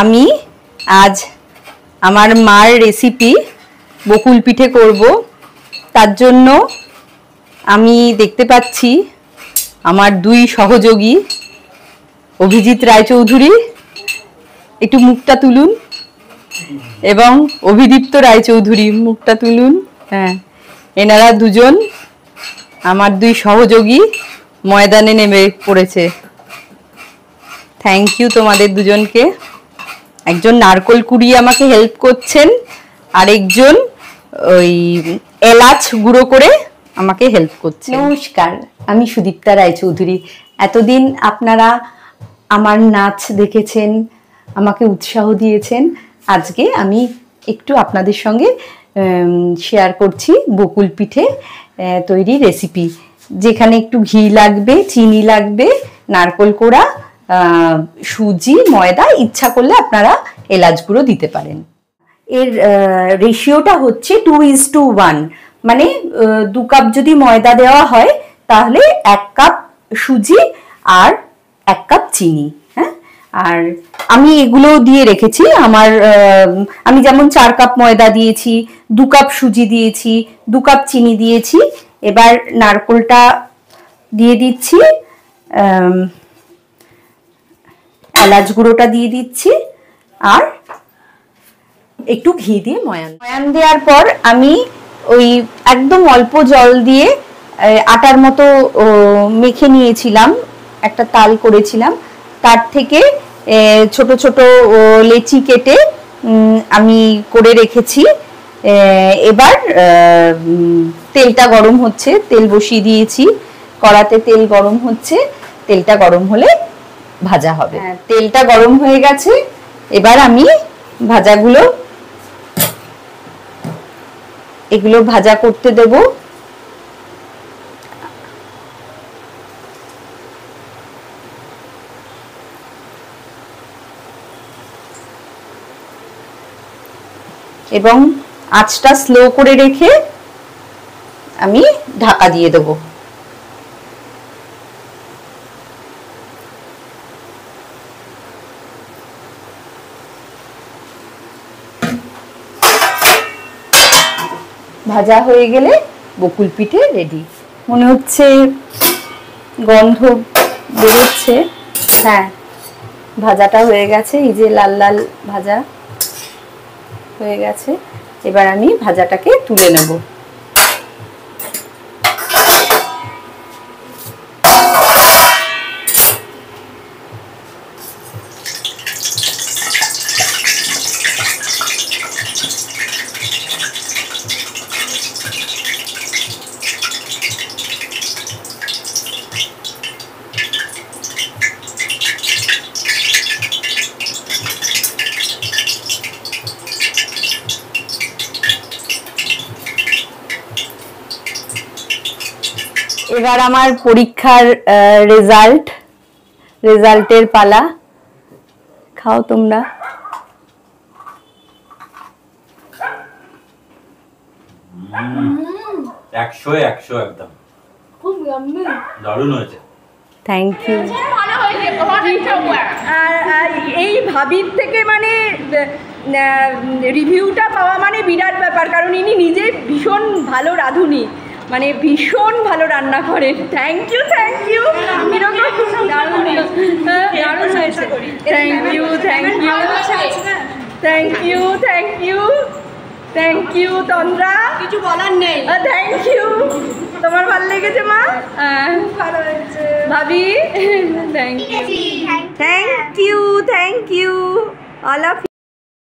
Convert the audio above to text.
আমি আজ আমার মার রেসিপি বকুল পিঠে করব। তার জন্য আমি দেখতে পাচ্ছি আমার দুই সহযোগী অভিজিৎ রায়চৌধুরী, একটু মুখটা তুলুন, এবং অভিদীপ্ত রায়চৌধুরী, মুখটা তুলুন। হ্যাঁ, এনারা দুজন আমার দুই সহযোগী ময়দানে নেমে পড়েছে। থ্যাংক ইউ তোমাদের দুজনকে। একজন নারকোল কুড়িয়ে আমাকে হেল্প করছেন, আরেকজন ওই এলাচ গুঁড়ো করে আমাকে হেল্প করছে। নমস্কার, আমি সুদীপ্তা রায়চৌধুরী। এতদিন আপনারা আমার নাচ দেখেছেন, আমাকে উৎসাহ দিয়েছেন। আজকে আমি একটু আপনাদের সঙ্গে শেয়ার করছি বকুল পিঠে তৈরি রেসিপি, যেখানে একটু ঘি লাগবে, চিনি লাগবে, নারকোল কোড়া, সুজি, ময়দা, ইচ্ছা করলে আপনারা এলাচ গুঁড়ো দিতে পারেন। এর রেশিওটা হচ্ছে 2:1, মানে 2 কাপ যদি ময়দা দেওয়া হয় তাহলে 1 কাপ সুজি আর 1 কাপ চিনি। হ্যাঁ, আর আমি এগুলো দিয়ে রেখেছি। আমি যেমন 4 কাপ ময়দা দিয়েছি, 2 কাপ সুজি দিয়েছি, 2 কাপ চিনি দিয়েছি। এবার নারকোলটা দিয়ে দিচ্ছি, এলাচ গুঁড়োটা দিয়ে দিচ্ছি, আর একটু ঘি দিয়ে ময়ান দেওয়ার পর আমি ওই একদম অল্প জল দিয়ে আটার মতো মেখে নিয়েছিলাম, একটা তাল করেছিলাম। তার থেকে ছোট ছোট লেচি কেটে আমি করে রেখেছি। এবার তেলটা গরম হচ্ছে, তেল বসিয়ে দিয়েছি, কড়াতে তেল গরম হচ্ছে, তেলটা গরম হলে ভাজা হবে। তেলটা গরম হয়ে গেছে, এবার আমি এগুলো ভাজা করতে দেব। এবং আঁচটা স্লো করে রেখে আমি ঢাকা দিয়ে দেব। ভাজা হয়ে গেলে বকুল পিঠে রেডি। মনে হচ্ছে গন্ধ বেরোচ্ছে। হ্যাঁ, ভাজাটা হয়ে গেছে, এই যে লাল লাল ভাজা হয়ে গেছে। এবার আমি ভাজাটাকে তুলে নেব। এবার আমার পরীক্ষার রেজাল্টের পালা। খাও তোমরা। একশো একদম খুব দারুণ হয়েছে। Thank you. আর এই ভাবির থেকে মানে রিভিউটা পাওয়া মানে বিরাট ব্যাপার, কারণ ইনি নিজে ভীষণ ভালো রাঁধুনি, মানে ভীষণ ভালো রান্না করেন। Thank you, thank you. দারুণ হয়েছে। Thank you, thank you, thank you, thank you, thank you. Tandra, কিছু বলার নেই। Thank you. তোমার ভালো লেগেছে মা? ভালো হয়েছে ভাবি। Thank you, thank you, thank you all of